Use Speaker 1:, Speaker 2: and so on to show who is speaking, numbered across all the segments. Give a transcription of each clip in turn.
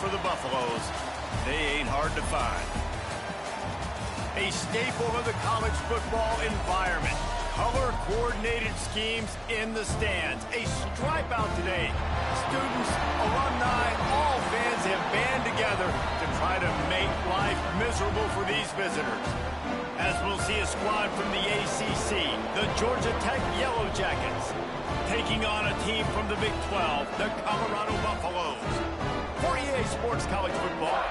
Speaker 1: for the Buffaloes. They ain't hard to find. A staple of the college football environment. Color-coordinated schemes in the stands. A stripe out today. Students, alumni, all fans have band together to try to make life miserable for these visitors. As we'll see a squad from the ACC, the Georgia Tech Yellow Jackets, taking on a team from the Big 12, the Colorado Buffaloes. For EA Sports College Football.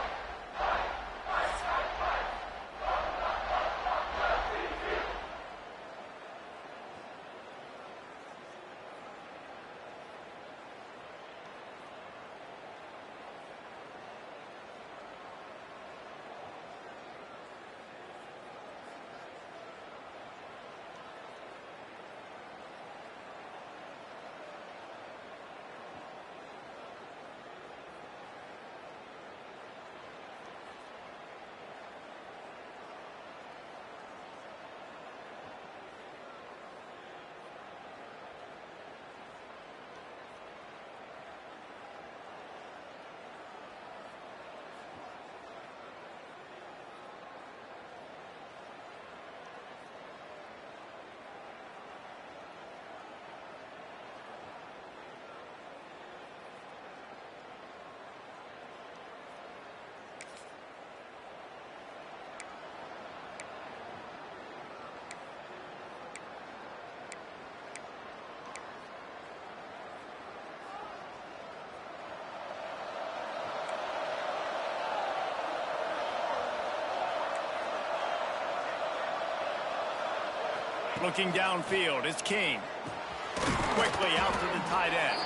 Speaker 1: Looking downfield, it's King. Quickly out to the tight end.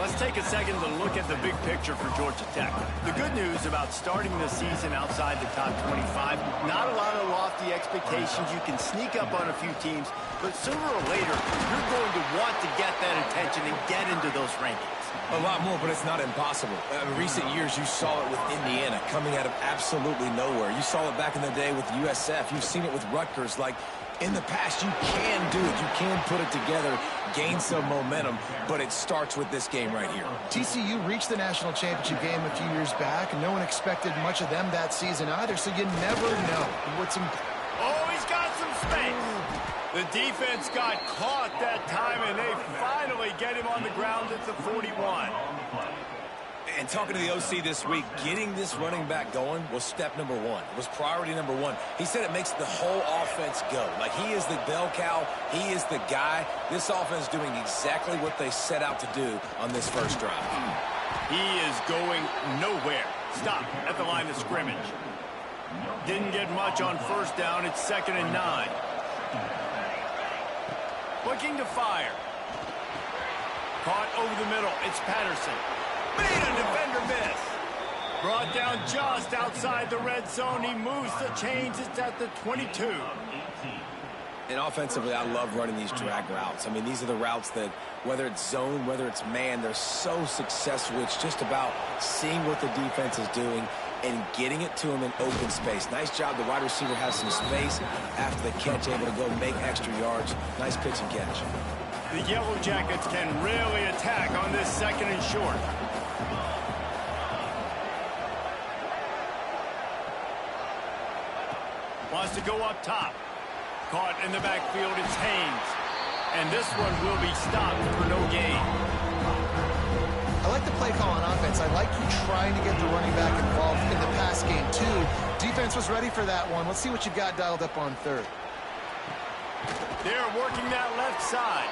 Speaker 1: Let's take a second to look at the big picture for Georgia Tech. The good news about starting the season outside the top 25, not a lot of lofty expectations. You can sneak up on a few teams, but sooner or later, you're going to want to get that attention and get into those rankings.
Speaker 2: A lot more, but it's not impossible. In recent years, you saw it with Indiana coming out of absolutely nowhere. You saw it back in the day with USF. You've seen it with Rutgers. Like, in the past, you can do it. You can put it together, gain some momentum, but it starts with this game right here.
Speaker 3: TCU reached the national championship game a few years back, and no one expected much of them that season either, so you never know what's
Speaker 1: Oh, he's got some space. The defense got caught that time, and they finally get him on the ground at the 41.
Speaker 2: And talking to the OC this week, getting this running back going was step number one. It was priority number one. He said it makes the whole offense go. Like, he is the bell cow. He is the guy. This offense doing exactly what they set out to do on this first drive.
Speaker 1: He is going nowhere. Stop at the line of scrimmage. Didn't get much on first down. It's 2nd and 9. Looking to fire. Caught over the middle. It's Patterson. Made a defender miss. Brought down just outside the red zone. He moves the chains. It's at the 22.
Speaker 2: And offensively, I love running these drag routes. I mean, these are the routes that, whether it's zone, whether it's man, they're so successful. It's just about seeing what the defense is doing and getting it to him in open space. Nice job. The wide receiver has some space after the catch, able to go make extra yards. Nice pitch and catch.
Speaker 1: The Yellow Jackets can really attack on this 2nd and short. Wants to go up top. Caught in the backfield, it's Haynes. And this one will be stopped for no gain.
Speaker 3: I like the play call on offense. I like you trying to get the running back involved in the pass game, too. Defense was ready for that one. Let's see what you've got dialed up on third.
Speaker 1: They're working that left side.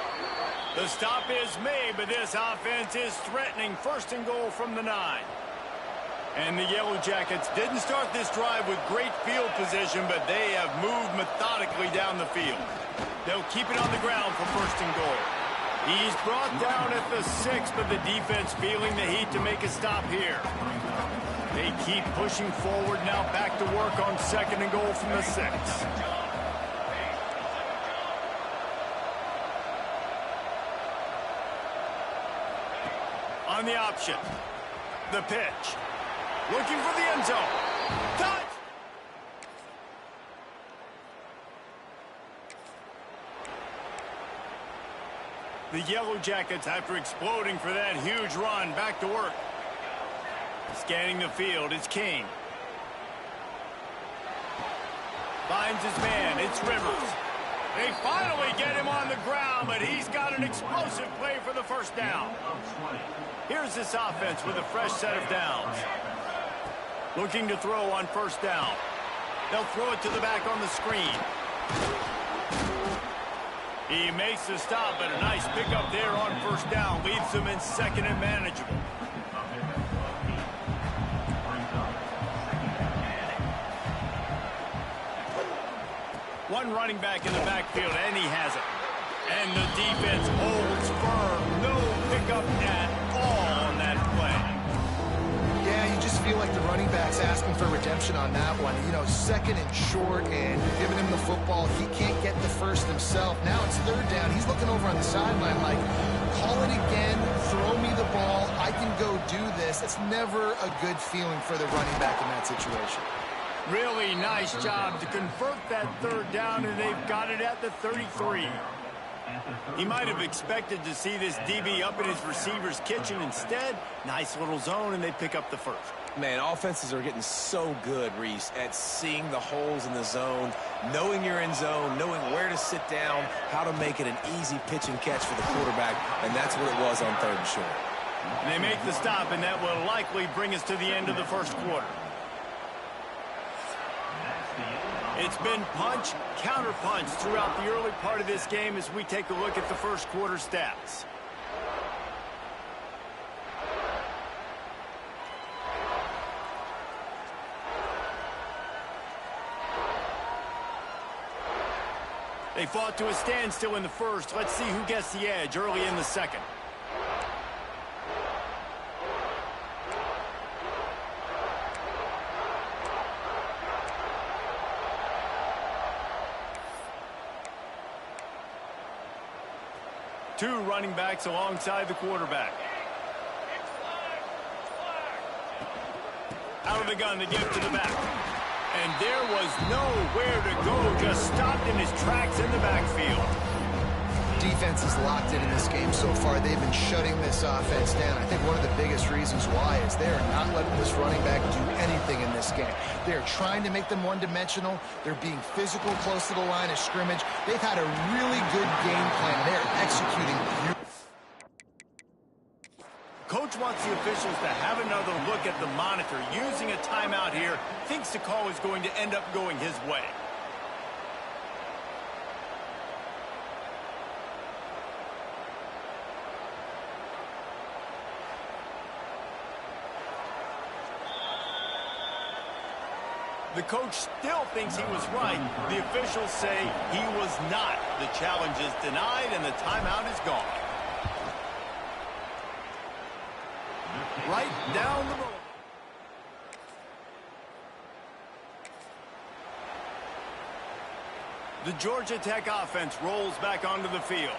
Speaker 1: The stop is made, but this offense is threatening. 1st and goal from the 9. And the Yellow Jackets didn't start this drive with great field position, but they have moved methodically down the field. They'll keep it on the ground for 1st and goal. He's brought down at the 6, but the defense feeling the heat to make a stop here. They keep pushing forward, now back to work on 2nd and goal from the 6. On the option. The pitch. Looking for the end zone. Touch! The Yellow Jackets, after exploding for that huge run, back to work. Scanning the field, it's King. Finds his man, it's Rivers. They finally get him on the ground, but he's got an explosive play for the first down. Here's this offense with a fresh set of downs. Looking to throw on first down. They'll throw it to the back on the screen. He makes the stop, but a nice pickup there on first down. Leaves them in second and manageable. One running back in the backfield, and he has it. And the defense holds firm. No pickup at all on that play.
Speaker 3: Yeah, you just feel like the running back's asking for redemption on that one. You know, second and short, and giving him the football. He can't get the first himself. Now it's third down. He's looking over on the sideline like, call it again, throw me the ball, I can go do this. It's never a good feeling for the running back in that situation.
Speaker 1: Really nice job to convert that third down, and they've got it at the 33. He might have expected to see this DB up in his receiver's kitchen. Instead, nice little zone, and they pick up the first.
Speaker 2: Man, offenses are getting so good, Reese, at seeing the holes in the zone, knowing you're in zone, knowing where to sit down, how to make it an easy pitch and catch for the quarterback, and that's what it was on third and short.
Speaker 1: And they make the stop, and that will likely bring us to the end of the first quarter. It's been punch, counter-punch throughout the early part of this game as we take a look at the first quarter stats. They fought to a standstill in the first. Let's see who gets the edge early in the second. Two running backs alongside the quarterback. Out of the gun to give to the back. And there was nowhere to go, just stopped in his tracks in the backfield.
Speaker 3: Defense is locked in this game so far. They've been shutting this offense down. I think one of the biggest reasons why is they're not letting this running back do anything in this game. They're trying to make them one-dimensional. They're being physical close to the line of scrimmage. They've had a really good game plan. They're executing beautifully.
Speaker 1: Coach wants the officials to have another look at the monitor. Using a timeout here, thinks the call is going to end up going his way. The coach still thinks he was right. The officials say he was not. The challenge is denied, and the timeout is gone. Right down the road. The Georgia Tech offense rolls back onto the field.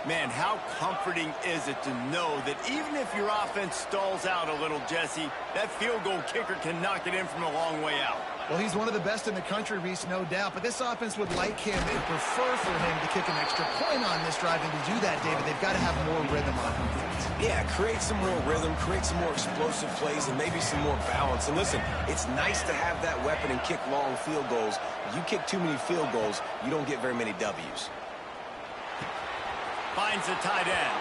Speaker 1: Man, how comforting is it to know that even if your offense stalls out a little, Jesse, that field goal kicker can knock it in from a long way out.
Speaker 3: Well, he's one of the best in the country, Reese, no doubt. But this offense would like him and prefer for him to kick an extra point on this drive. And to do that, David, they've got to have more rhythm on offense.
Speaker 2: Yeah, create some more rhythm, create some more explosive plays, and maybe some more balance. And listen, it's nice to have that weapon and kick long field goals. You kick too many field goals, you don't get very many W's.
Speaker 1: Finds the tight end.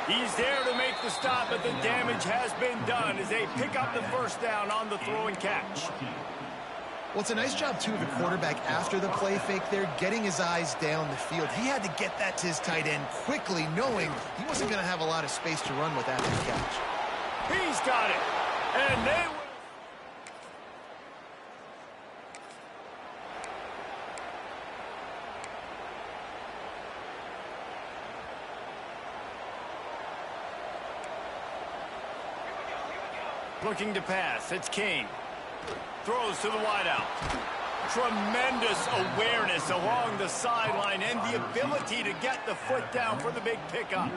Speaker 1: He's there to make the stop, but the damage has been done as they pick up the first down on the throw and catch.
Speaker 3: Well, it's a nice job, too, of the quarterback after the play fake there, getting his eyes down the field. He had to get that to his tight end quickly, knowing he wasn't going to have a lot of space to run with after the catch.
Speaker 1: He's got it. And they will. Looking to pass. It's King. Throws to the wideout. Tremendous awareness along the sideline and the ability to get the foot down for the big pickup.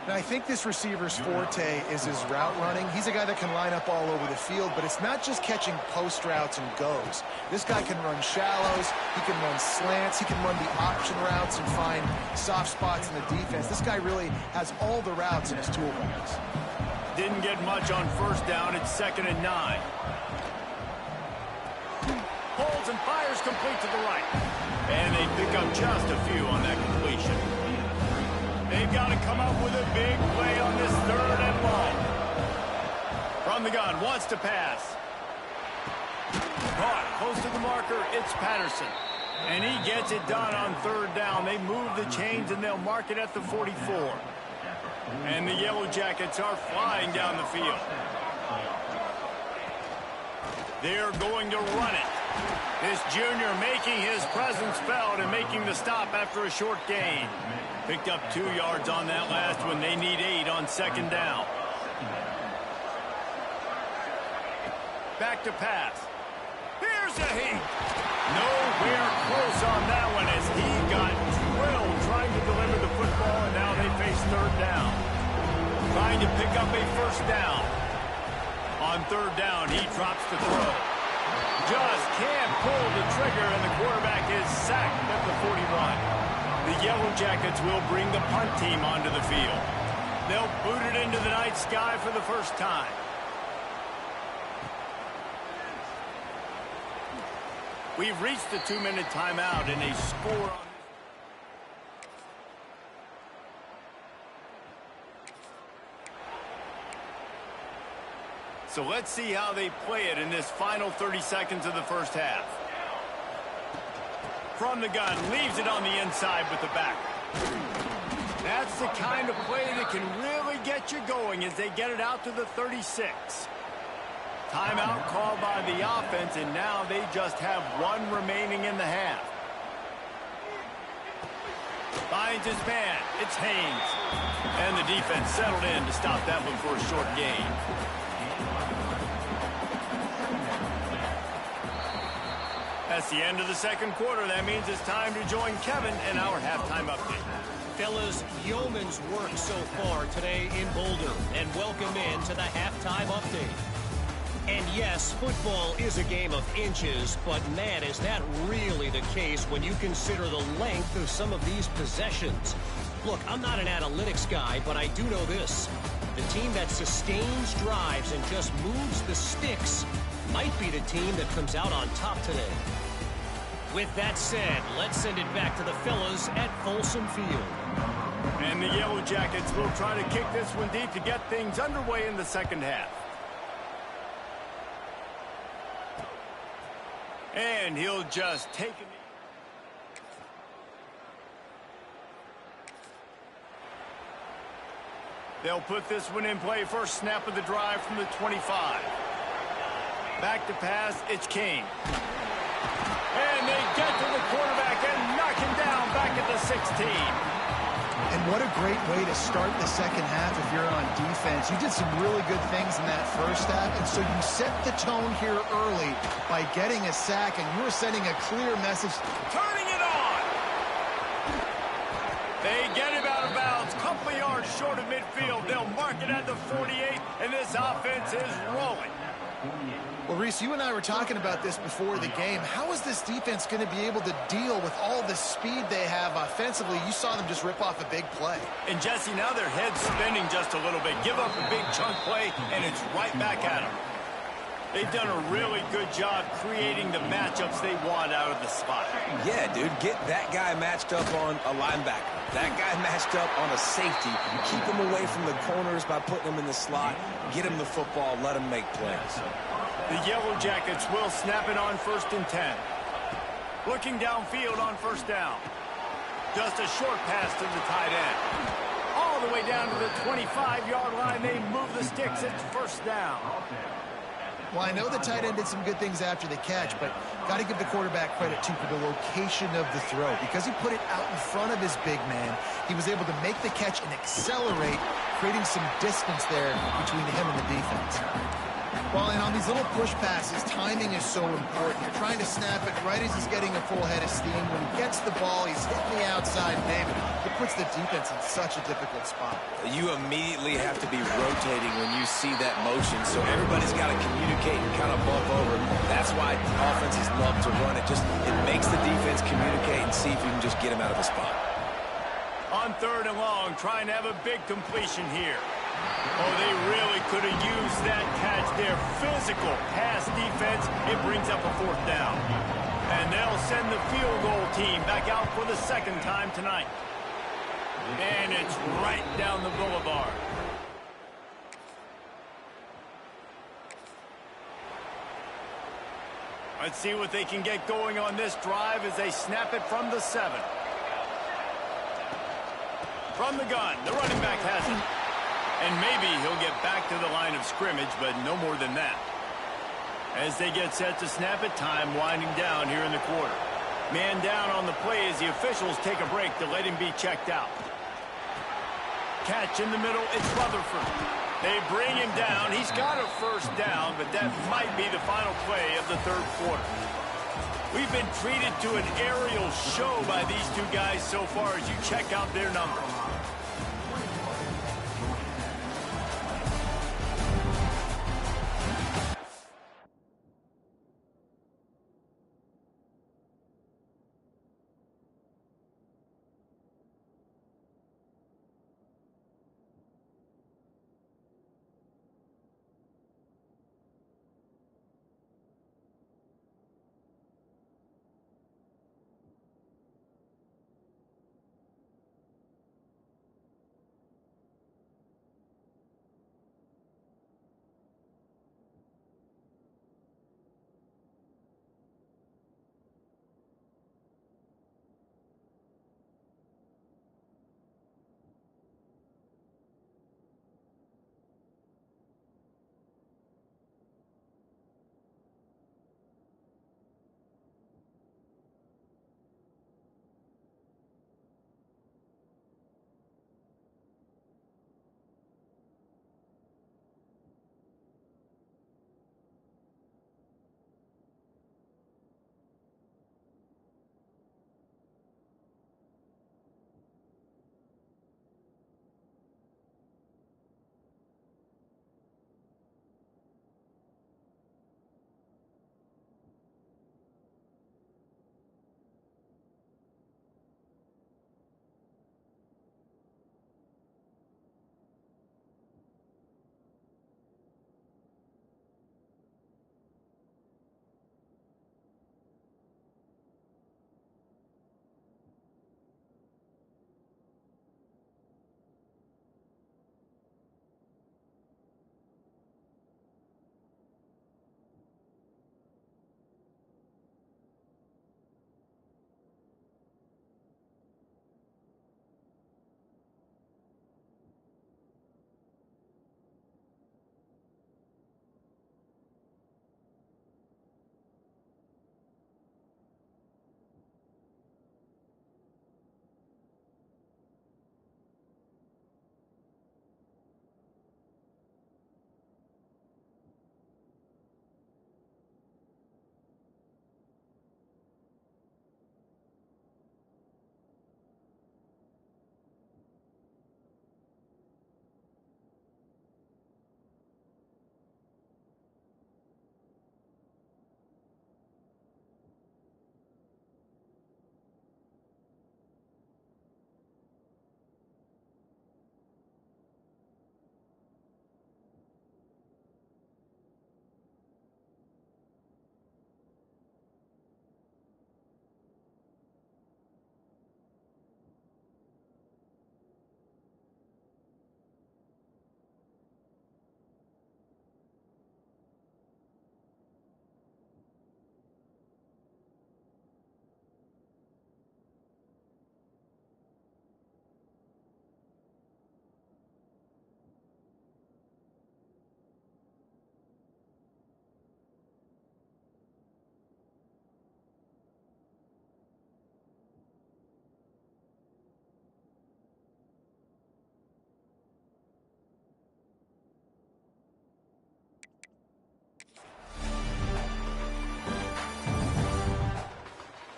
Speaker 3: Now, I think this receiver's forte is his route running. He's a guy that can line up all over the field, but it's not just catching post routes and goes. This guy can run shallows, he can run slants, he can run the option routes and find soft spots in the defense. This guy really has all the routes in his toolbox.
Speaker 1: Didn't get much on first down. It's 2nd and 9. Holds and fires complete to the right. And they pick up just a few on that completion. They've got to come up with a big play on this 3rd and long. From the gun, wants to pass. Caught close to the marker. It's Patterson. And he gets it done on 3rd down. They move the chains and they'll mark it at the 44. And the Yellow Jackets are flying down the field. They're going to run it. This junior making his presence felt and making the stop after a short gain. Picked up 2 yards on that last one. They need 8 on 2nd down. Back to pass. Here's a heat. Nowhere close on that one as he got drilled trying to deliver the football, and now they face 3rd down. Trying to pick up a 1st down. On 3rd down, he drops the throw. Just can't pull the trigger, and the quarterback is sacked at the 41. The Yellow Jackets will bring the punt team onto the field. They'll boot it into the night sky for the first time. We've reached the 2-minute timeout and a score on. So let's see how they play it in this final 30 seconds of the first half. From the gun, leaves it on the inside with the back. That's the kind of play that can really get you going as they get it out to the 36. Timeout called by the offense, and now they just have 1 remaining in the half. Finds his man. It's Haynes. And the defense settled in to stop that one for a short gain. That's the end of the 2nd quarter. That means it's time to join Kevin in our halftime update.
Speaker 4: Fellas, yeoman's work so far today in Boulder, and welcome in to the halftime update. And yes, football is a game of inches, but man, is that really the case when you consider the length of some of these possessions. Look, I'm not an analytics guy, but I do know this. The team that sustains drives and just moves the sticks might be the team that comes out on top today. With that said, let's send it back to the fellas at Folsom Field.
Speaker 1: And the Yellow Jackets will try to kick this one deep to get things underway in the 2nd half. And he'll just take it. They'll put this one in play. First snap of the drive from the 25. Back to pass, it's King. And they get to the quarterback and knock him down back at the 16.
Speaker 3: And what a great way to start the 2nd half if you're on defense. You did some really good things in that first half, and so you set the tone here early by getting a sack, and you were sending a clear message.
Speaker 1: Turning it on! They get him out of bounds, couple of yards short of midfield. They'll mark it at the 48, and this offense is rolling.
Speaker 3: Well, Reese, you and I were talking about this before the game. How is this defense going to be able to deal with all the speed they have offensively? You saw them just rip off a big play.
Speaker 1: And, Jesse, now their head's spinning just a little bit. Give up a big chunk play, and it's right back at them. They've done a really good job creating the matchups they want out of the spot.
Speaker 2: Yeah, dude, get that guy matched up on a linebacker. That guy matched up on a safety. Keep him away from the corners by putting him in the slot. Get him the football. Let him make plays.
Speaker 1: The Yellow Jackets will snap it on 1st and 10. Looking downfield on 1st down. Just a short pass to the tight end. All the way down to the 25-yard line. They move the sticks. It's 1st down.
Speaker 3: Well, I know the tight end did some good things after the catch, but got to give the quarterback credit, too, for the location of the throw. Because he put it out in front of his big man, he was able to make the catch and accelerate, creating some distance there between him and the defense. Well, and on these little push passes, timing is so important. You're trying to snap it right as he's getting a full head of steam. When he gets the ball, he's hitting the outside, David. It puts the defense in such a difficult spot.
Speaker 2: You immediately have to be rotating when you see that motion, so everybody's got to communicate and kind of bump over. That's why offenses love to run it. It makes the defense communicate and see if you can just get him out of the spot.
Speaker 1: On 3rd and long, trying to have a big completion here. Oh, they really could have used that catch there. Physical pass defense. It brings up a fourth down. And they'll send the field goal team back out for the second time tonight. And it's right down the boulevard. Let's see what they can get going on this drive as they snap it from the 7. From the gun, the running back has it. And maybe he'll get back to the line of scrimmage, but no more than that. As they get set to snap it, time winding down here in the quarter. Man down on the play as the officials take a break to let him be checked out. Catch in the middle, it's Rutherford. They bring him down. He's got a first down, but that might be the final play of the third quarter. We've been treated to an aerial show by these two guys so far as you check out their numbers.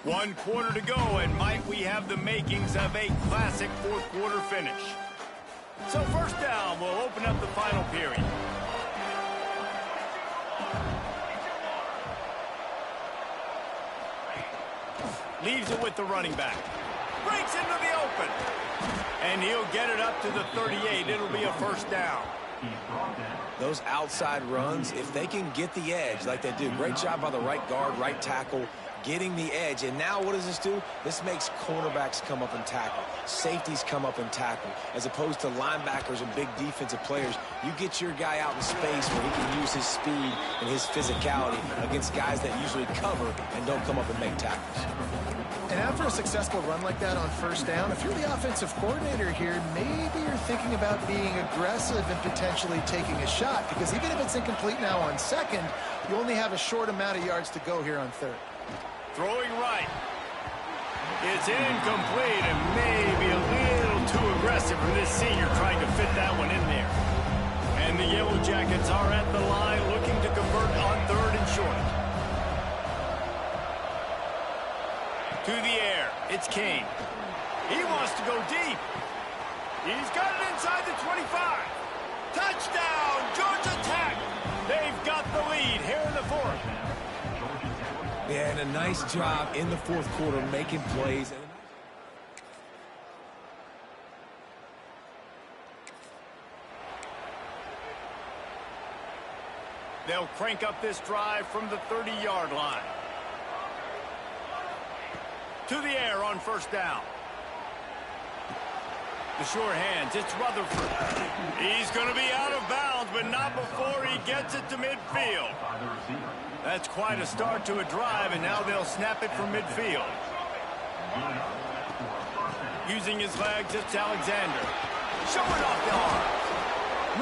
Speaker 1: One quarter to go, and might we have the makings of a classic fourth quarter finish. So first down, we'll open up the final period. Leaves it with the running back. Breaks into the open. And he'll get it up to the 38. It'll be a first down.
Speaker 2: Those outside runs, if they can get the edge like they do, great job by the right guard, right tackle, getting the edge. And now what does this do? This makes cornerbacks come up and tackle. Safeties come up and tackle. As opposed to linebackers and big defensive players, you get your guy out in space where he can use his speed and his physicality against guys that usually cover and don't come up and make tackles.
Speaker 3: And after a successful run like that on first down, if you're the offensive coordinator here, maybe you're thinking about being aggressive and potentially taking a shot, because even if it's incomplete now on second, you only have a short amount of yards to go here on third.
Speaker 1: Throwing right. It's incomplete and maybe a little too aggressive from this senior trying to fit that one in there. And the Yellow Jackets are at the line looking to convert on third and short. To the air, it's Kane. He wants to go deep. He's got it inside the 25. Touchdown, Georgia Tech. They've got the lead here in the fourth.
Speaker 2: Yeah, and a nice job in the fourth quarter making plays.
Speaker 1: They'll crank up this drive from the 30-yard line. To the air on first down. The short hands, it's Rutherford. He's going to be out of bounds, but not before he gets it to midfield. That's quite a start to a drive, and now they'll snap it from midfield. Using his legs, it's Alexander. Showing off the arm.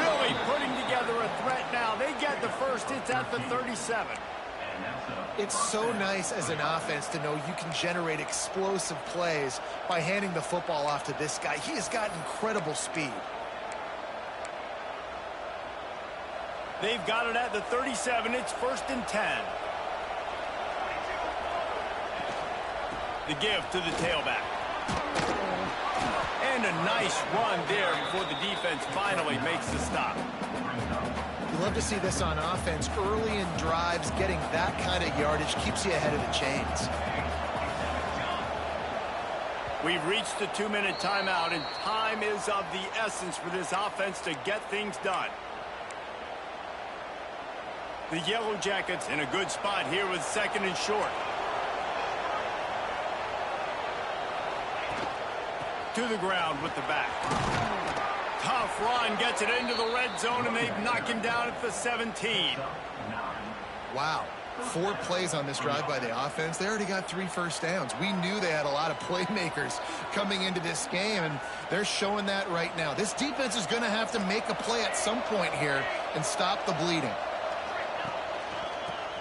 Speaker 1: Really putting together a threat now. They get the first. It's at the 37.
Speaker 3: It's so nice as an offense to know you can generate explosive plays by handing the football off to this guy. He has got incredible speed.
Speaker 1: They've got it at the 37. It's first and 10. The give to the tailback. And a nice run there before the defense finally makes the stop.
Speaker 3: You love to see this on offense. Early in drives, getting that kind of yardage keeps you ahead of the chains.
Speaker 1: We've reached the 2-minute timeout, and time is of the essence for this offense to get things done. The Yellow Jackets in a good spot here with second and short. To the ground with the back. Tough run, gets it into the red zone, and they've knocked him down at the 17.
Speaker 3: Wow. 4 plays on this drive by the offense. They already got 3 first downs. We knew they had a lot of playmakers coming into this game, and they're showing that right now. This defense is going to have to make a play at some point here and stop the bleeding.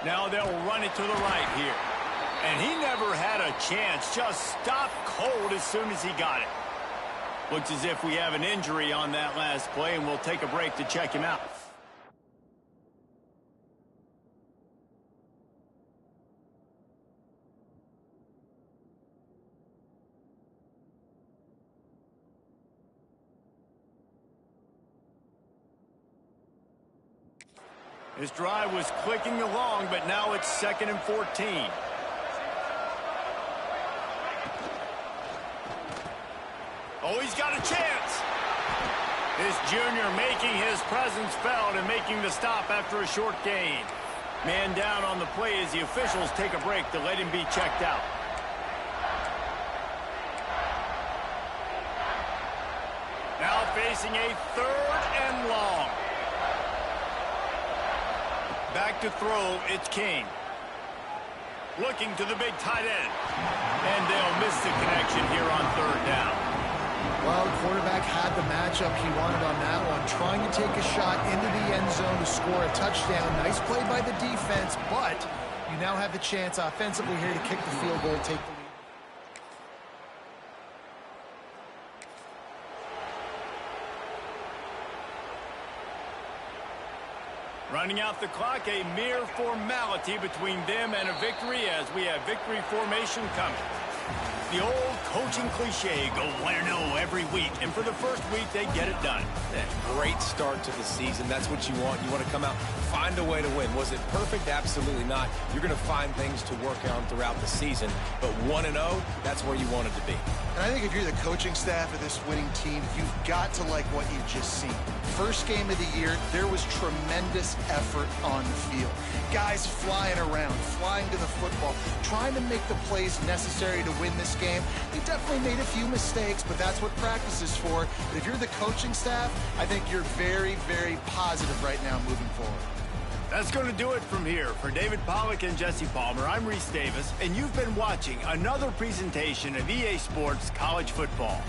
Speaker 1: Now they'll run it to the right here. And he never had a chance. Just stopped cold as soon as he got it. Looks as if we have an injury on that last play, and we'll take a break to check him out. This drive was clicking along, but now it's second and 14. Oh, he's got a chance. This junior making his presence felt and making the stop after a short gain. Man down on the play as the officials take a break to let him be checked out. Now facing a third and long. Back to throw, it's King. Looking to the big tight end. And they'll miss the connection here on third down.
Speaker 3: Well, the quarterback had the matchup he wanted on that one, trying to take a shot into the end zone to score a touchdown. Nice play by the defense, but you now have the chance offensively here to kick the field goal, take the lead.
Speaker 1: Running out the clock, a mere formality between them and a victory as we have victory formation coming. The old coaching cliche, go 1-0 every week, and for the first week, they get it done.
Speaker 2: Yeah, great start to the season. That's what you want. You want to come out, find a way to win. Was it perfect? Absolutely not. You're going to find things to work on throughout the season, but 1-0, that's where you want it to be.
Speaker 3: And I think if you're the coaching staff of this winning team, you've got to like what you've just seen. First game of the year, there was tremendous effort on the field. Guys flying around, flying to the football, trying to make the plays necessary to win this game. They definitely made a few mistakes, but that's what practice is for. But if you're the coaching staff, I think you're very, very positive right now moving forward.
Speaker 1: That's going to do it from here. For David Pollack and Jesse Palmer, I'm Reese Davis, and you've been watching another presentation of EA Sports College Football.